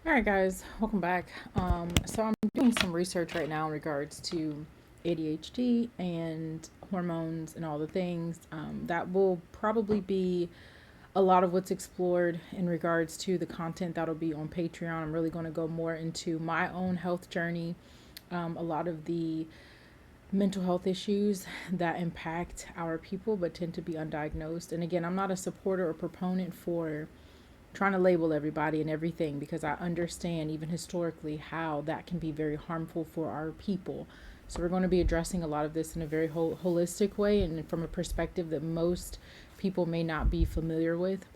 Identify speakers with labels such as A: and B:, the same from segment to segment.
A: All right, guys, welcome back. So I'm doing some research right now in regards to ADHD and hormones and all the things. That will probably be a lot of what's explored in regards to the content that'll be on Patreon. I'm really going to go more into my own health journey, a lot of the mental health issues that impact our people but tend to be undiagnosed. And again, I'm not a supporter or proponent for trying to label everybody and everything because I understand even historically how that can be very harmful for our people. So we're going to be addressing a lot of this in a very holistic way and from a perspective that most people may not be familiar with.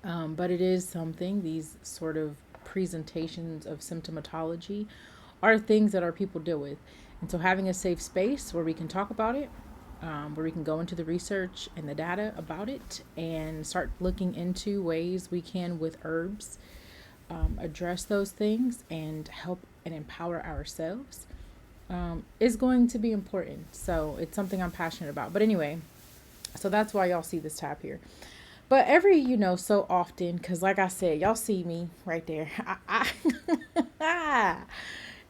A: But it is something, these sort of presentations of symptomatology are things that our people deal with. And so having a safe space where we can talk about it, where we can go into the research and the data about it and start looking into ways we can, with herbs, address those things and help and empower ourselves, is going to be important. So it's something I'm passionate about. But anyway, so that's why y'all see this tab here. But every, so often, because like I said, y'all see me right there.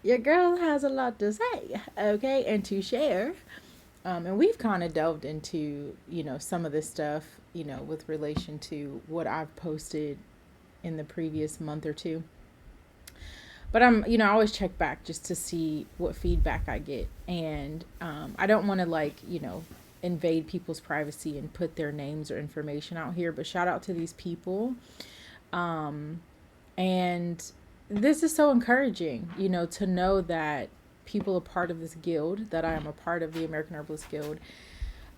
A: Your girl has a lot to say, okay, and to share. And we've kind of delved into, some of this stuff, with relation to what I've posted in the previous month or two. But I always check back just to see what feedback I get. And I don't want to, invade people's privacy and put their names or information out here. But shout out to these people. Um, and this is so encouraging, to know that people are part of this guild, that I am a part of the American Herbalist Guild.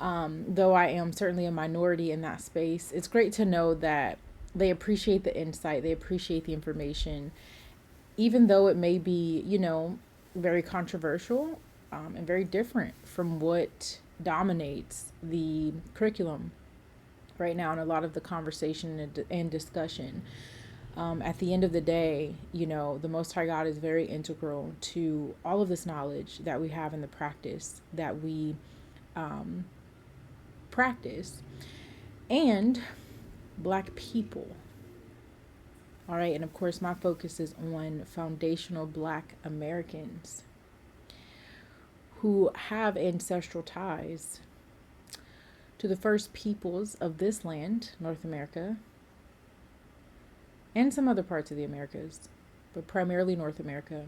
A: Though I am certainly a minority in that space, it's great to know that they appreciate the insight, they appreciate the information, even though it may be, very controversial, and very different from what dominates the curriculum right now and a lot of the conversation and discussion. At the end of the day, the Most High God is very integral to all of this knowledge that we have in the practice that we um, practice, and Black people. All right, and of course, my focus is on foundational Black Americans who have ancestral ties to the first peoples of this land, North America, and some other parts of the Americas, but primarily North America,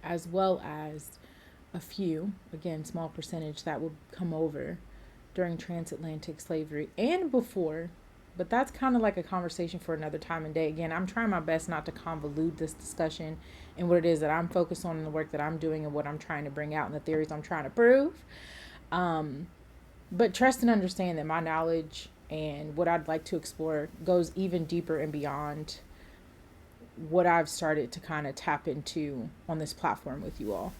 A: as well as a few, again, small percentage that would come over during transatlantic slavery and before. But that's kind of like a conversation for another time and day. Again, I'm trying my best not to convolute this discussion and what it is that I'm focused on in the work that I'm doing and what I'm trying to bring out and the theories I'm trying to prove. But trust and understand that my knowledge and what I'd like to explore goes even deeper and beyond what I've started to kind of tap into on this platform with you all.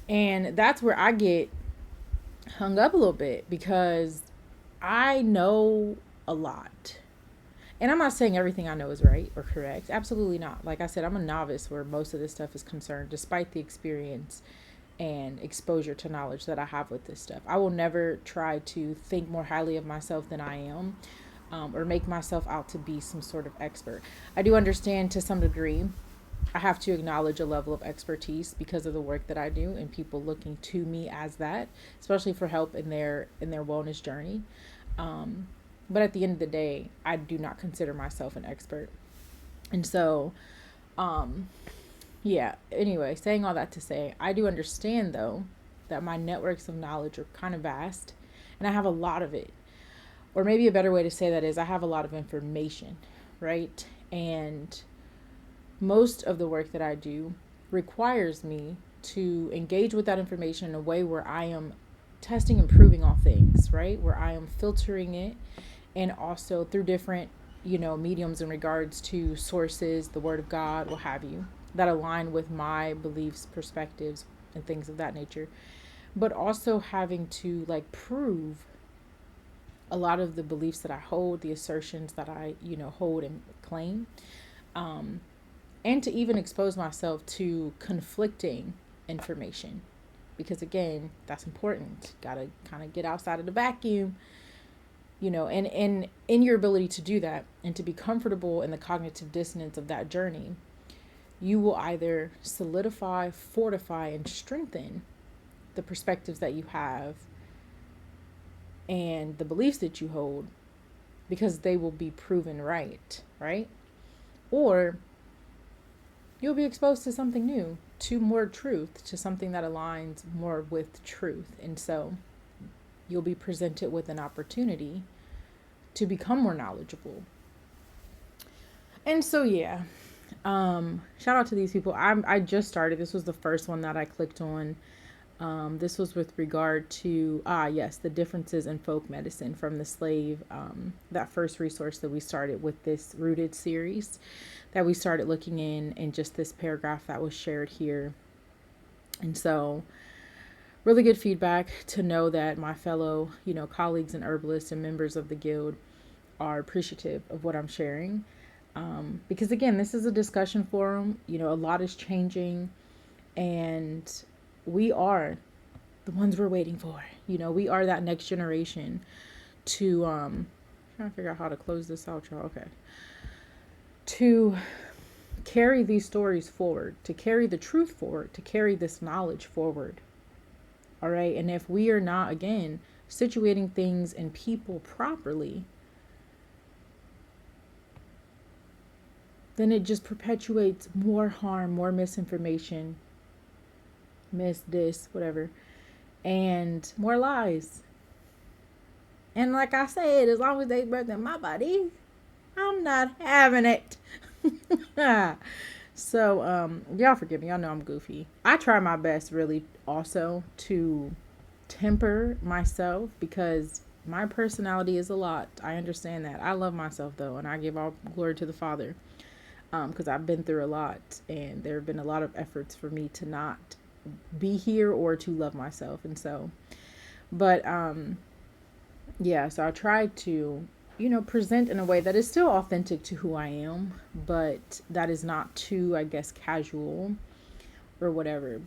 A: And that's where I get hung up a little bit because I know a lot. And I'm not saying everything I know is right or correct. Absolutely not. Like I said, I'm a novice where most of this stuff is concerned, despite the experience and exposure to knowledge that I have with this stuff. I will never try to think more highly of myself than I am, or make myself out to be some sort of expert. I do understand to some degree. I have to acknowledge a level of expertise because of the work that I do and people looking to me as that, especially for help in their wellness journey. But at the end of the day, I do not consider myself an expert. And so, um, yeah, anyway, saying all that to say, I do understand though that my networks of knowledge are kind of vast and I have a lot of it. Or maybe a better way to say that is I have a lot of information, right? And most of the work that I do requires me to engage with that information in a way where I am testing and proving all things, right? Where I am filtering it and also through different, mediums in regards to sources, the word of God, what have you, that align with my beliefs, perspectives, and things of that nature. But also having to prove a lot of the beliefs that I hold, the assertions that I, hold and claim, um, and to even expose myself to conflicting information. Because again, that's important. Gotta kind of get outside of the vacuum and in your ability to do that and to be comfortable in the cognitive dissonance of that journey, you will either solidify, fortify, and strengthen the perspectives that you have and the beliefs that you hold, because they will be proven right? Or you'll be exposed to something new, to more truth, to something that aligns more with truth. And so you'll be presented with an opportunity to become more knowledgeable. And so, yeah, shout out to these people. I just started. This was the first one that I clicked on. This was with regard to, yes, the differences in folk medicine from the slave, that first resource that we started with this Rooted series that we started looking in just this paragraph that was shared here. And so really good feedback to know that my fellow, colleagues and herbalists and members of the guild are appreciative of what I'm sharing. Because again, this is a discussion forum, a lot is changing, and we are the ones we're waiting for. We are that next generation to trying to figure out how to close this out, y'all. Okay. To carry these stories forward, to carry the truth forward, to carry this knowledge forward. All right. And if we are not, again, situating things and people properly, then it just perpetuates more harm, more misinformation, whatever, and more lies. And like I said, as long as they birth in my body, I'm not having it. So, y'all forgive me. Y'all know I'm goofy. I try my best, really, also to temper myself, because my personality is a lot. I understand that. I love myself, though, and I give all glory to the Father, because I've been through a lot, and there have been a lot of efforts for me to not be here or to love myself. And so, but yeah, so I try to present in a way that is still authentic to who I am, but that is not too, I guess, casual or whatever.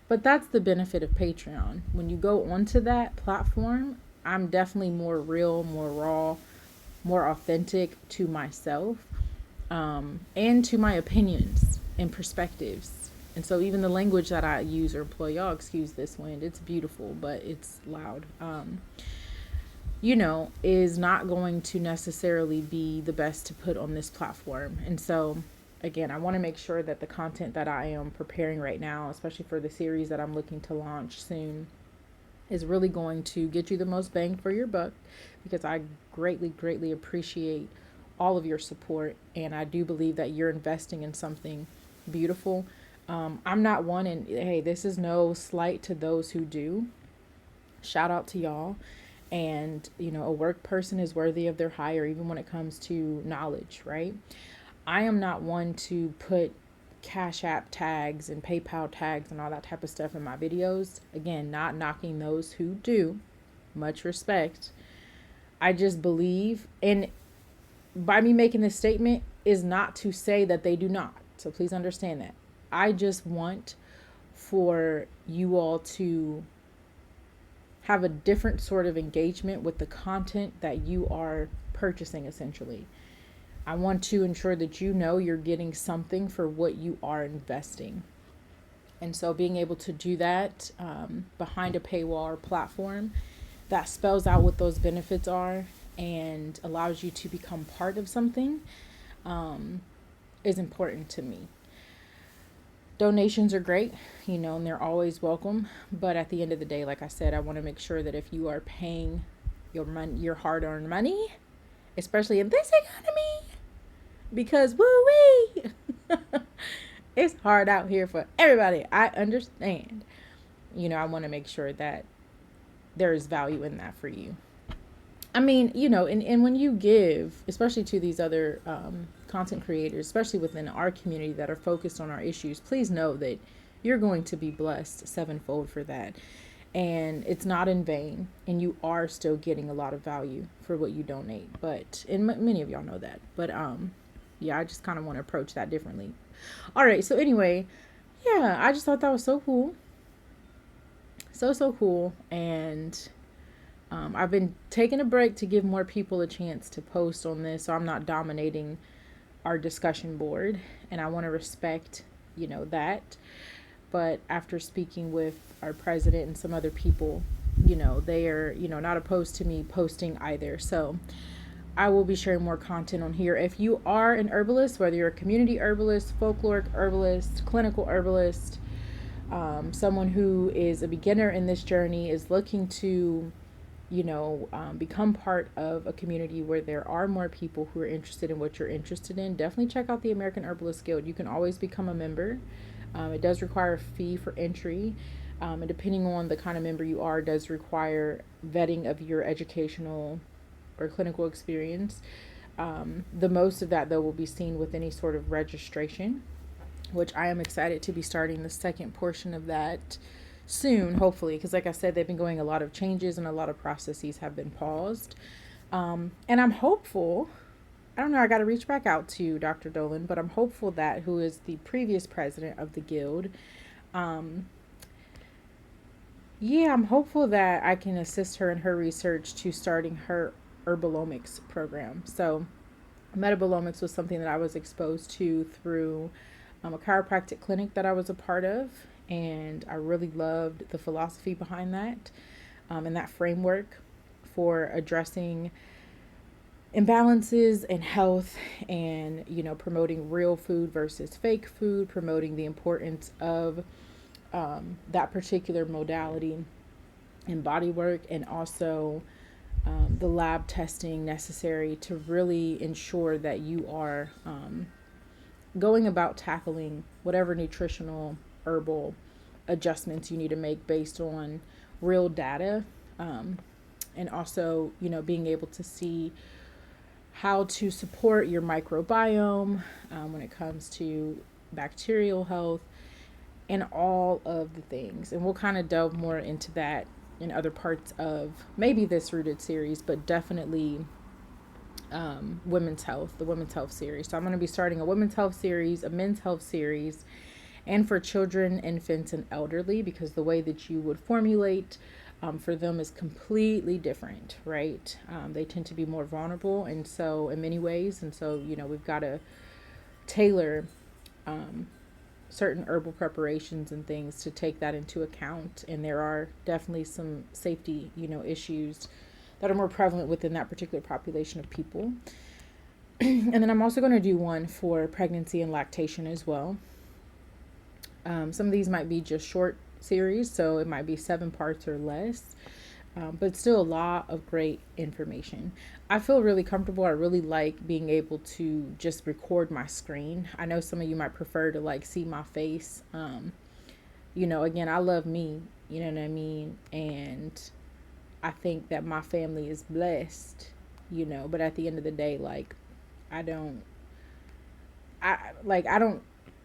A: But that's the benefit of Patreon. When you go onto that platform, I'm definitely more real, more raw, more authentic to myself, and to my opinions and perspectives. And so even the language that I use or employ, y'all excuse this wind, it's beautiful, but it's loud, is not going to necessarily be the best to put on this platform. And so, again, I want to make sure that the content that I am preparing right now, especially for the series that I'm looking to launch soon, is really going to get you the most bang for your buck, because I greatly, greatly appreciate all of your support. And I do believe that you're investing in something beautiful. I'm not one, and hey, this is no slight to those who do. Shout out to y'all. And, a work person is worthy of their hire, even when it comes to knowledge, right? I am not one to put Cash App tags and PayPal tags and all that type of stuff in my videos. Again, not knocking those who do. Much respect. I just believe, and by me making this statement is not to say that they do not. So please understand that. I just want for you all to have a different sort of engagement with the content that you are purchasing, essentially. I want to ensure that you're getting something for what you are investing. And so being able to do that behind a paywall or platform that spells out what those benefits are and allows you to become part of something is important to me. Donations are great, and they're always welcome. But at the end of the day, like I said, I want to make sure that if you are paying your money, your hard-earned money, especially in this economy, because woo-wee, it's hard out here for everybody. I understand. I want to make sure that there is value in that for you. I mean, and when you give, especially to these other content creators, especially within our community that are focused on our issues, please know that you're going to be blessed sevenfold for that. And it's not in vain, and you are still getting a lot of value for what you donate. But, and many of y'all know that. But, yeah, I just kind of want to approach that differently. All right. So anyway, yeah, I just thought that was so cool. So cool. And I've been taking a break to give more people a chance to post on this, so I'm not dominating our discussion board, and I want to respect, that. But after speaking with our president and some other people, they are, not opposed to me posting either. So I will be sharing more content on here. If you are an herbalist, whether you're a community herbalist, folkloric herbalist, clinical herbalist, someone who is a beginner in this journey, is looking to, become part of a community where there are more people who are interested in what you're interested in, definitely check out the American Herbalist Guild. You can always become a member. It does require a fee for entry. And depending on the kind of member you are, does require vetting of your educational or clinical experience. The most of that, though, will be seen with any sort of registration, which I am excited to be starting the second portion of that soon, hopefully, because like I said, they've been going a lot of changes and a lot of processes have been paused. And I'm hopeful, I don't know, I got to reach back out to Dr. Dolan, but I'm hopeful that, who is the previous president of the guild, I'm hopeful that I can assist her in her research to starting her herbalomics program. So metabolomics was something that I was exposed to through a chiropractic clinic that I was a part of, and I really loved the philosophy behind that, and that framework for addressing imbalances in health, and promoting real food versus fake food, promoting the importance of that particular modality in body work, and also the lab testing necessary to really ensure that you are going about tackling whatever nutritional herbal adjustments you need to make based on real data, and also being able to see how to support your microbiome when it comes to bacterial health and all of the things. And we'll kind of delve more into that in other parts of maybe this Rooted series, but definitely women's health, the women's health series. So I'm going to be starting a women's health series, a men's health series, and for children, infants, and elderly, because the way that you would formulate for them is completely different, right? They tend to be more vulnerable, and so in many ways, and so we've got to tailor certain herbal preparations and things to take that into account. And there are definitely some safety issues that are more prevalent within that particular population of people. And then I'm also going to do one for pregnancy and lactation as well. Some of these might be just short series, so it might be 7 parts or less, but still a lot of great information. I feel really comfortable. I really like being able to just record my screen. I know some of you might prefer to like see my face. Again, I love me, you know what I mean? And I think that my family is blessed, but at the end of the day, like, I don't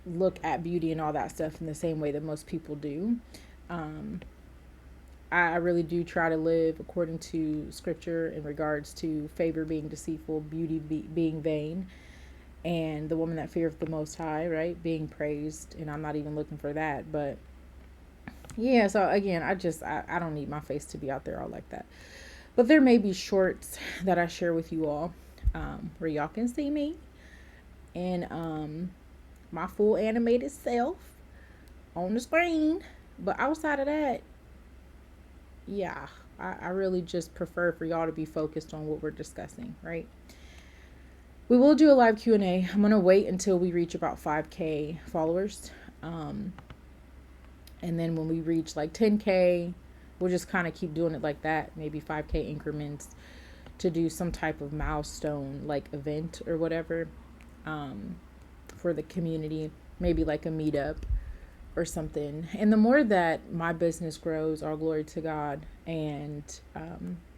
A: look at beauty and all that stuff in the same way that most people do. I really do try to live according to scripture in regards to favor being deceitful, beauty being vain, and the woman that feareth the Most High, right, being praised. And I'm not even looking for that. But yeah, so again, I don't need my face to be out there all like that. But there may be shorts that I share with you all where y'all can see me and my full animated self on the screen. But outside of that, yeah, I really just prefer for y'all to be focused on what we're discussing, right? We will do a live Q&A. I'm going to wait until we reach about 5K followers. And then when we reach like 10K, we'll just kind of keep doing it like that, maybe 5K increments, to do some type of milestone like event or whatever for the community, maybe like a meetup or something. And the more that my business grows, all glory to God, and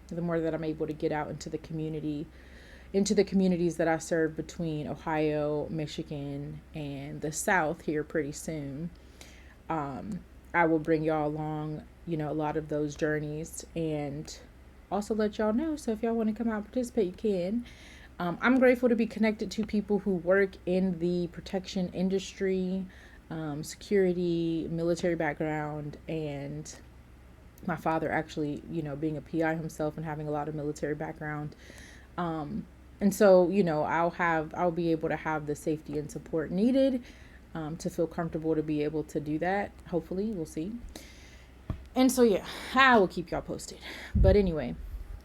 A: the more that I'm able to get out into the community, into the communities that I serve between Ohio, Michigan, and the South here pretty soon, I will bring y'all along, a lot of those journeys, and also let y'all know. So if y'all want to come out and participate, you can. I'm grateful to be connected to people who work in the protection industry, security, military background, and My father actually, being a PI himself and having a lot of military background. And so, I'll be able to have the safety and support needed to feel comfortable to be able to do that. Hopefully, we'll see. And so, yeah, I will keep y'all posted. But anyway,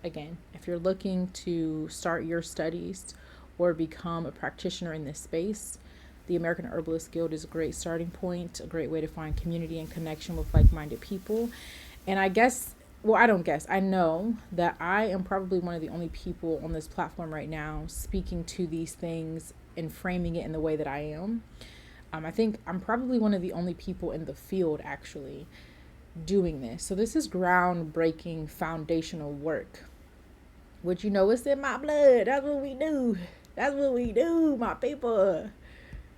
A: again, if you're looking to start your studies or become a practitioner in this space, the American Herbalist Guild is a great starting point, a great way to find community and connection with like-minded people. And I guess, well, I don't guess, I know that I am probably one of the only people on this platform right now speaking to these things and framing it in the way that I am. I think I'm probably one of the only people in the field actually doing this. So this is groundbreaking foundational work, which it's in my blood. That's what we do. That's what we do, my people.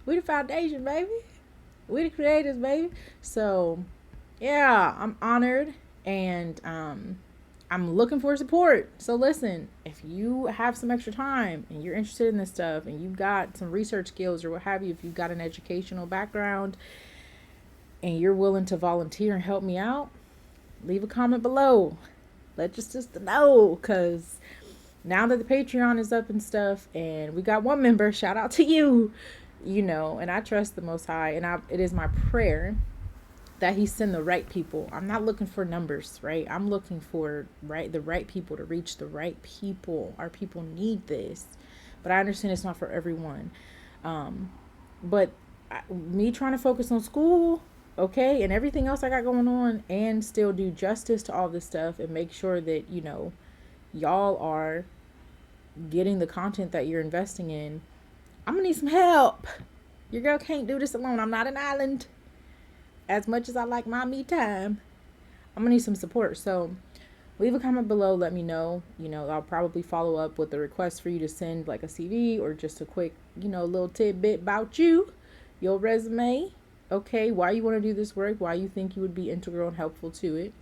A: We the foundation, baby. We the creators, baby. So yeah, I'm honored, and I'm looking for support. So listen, if you have some extra time and you're interested in this stuff and you've got some research skills or what have you, if you've got an educational background and you're willing to volunteer and help me out, leave a comment below. Let your sister know, because now that the Patreon is up and stuff and we got one member, shout out to you, and I trust the Most High, and it is my prayer that he send the right people. I'm not looking for numbers, right? I'm looking for the right people to reach the right people. Our people need this, but I understand it's not for everyone. But me trying to focus on school, okay, and everything else I got going on, and still do justice to all this stuff and make sure that y'all are getting the content that you're investing in. I'm gonna need some help. Your girl can't do this alone. I'm not an island. As much as I like my me time, I'm gonna need some support. So leave a comment below. Let me know. I'll probably follow up with a request for you to send like a CV or just a quick, little tidbit about you, your resume. Okay, why you want to do this work, why you think you would be integral and helpful to it.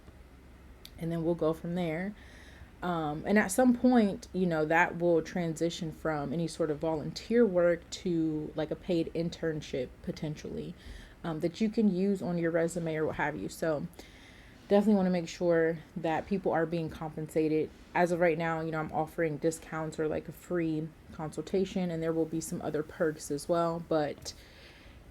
A: And then we'll go from there. And at some point, that will transition from any sort of volunteer work to like a paid internship potentially. That you can use on your resume or what have you. So definitely want to make sure that people are being compensated. As of right now, I'm offering discounts or like a free consultation, and there will be some other perks as well. But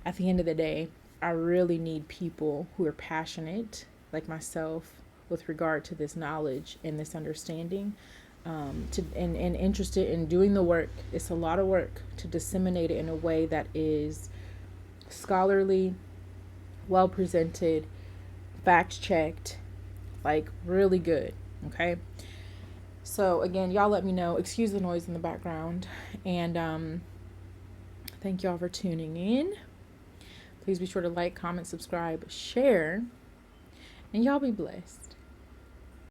A: at the end of the day, I really need people who are passionate, like myself, with regard to this knowledge and this understanding, and interested in doing the work. It's a lot of work to disseminate it in a way that is scholarly, well presented, fact checked, like really good. Okay, so again, y'all let me know. Excuse the noise in the background, and thank y'all for tuning in. Please be sure to like, comment, subscribe, share, and y'all be blessed.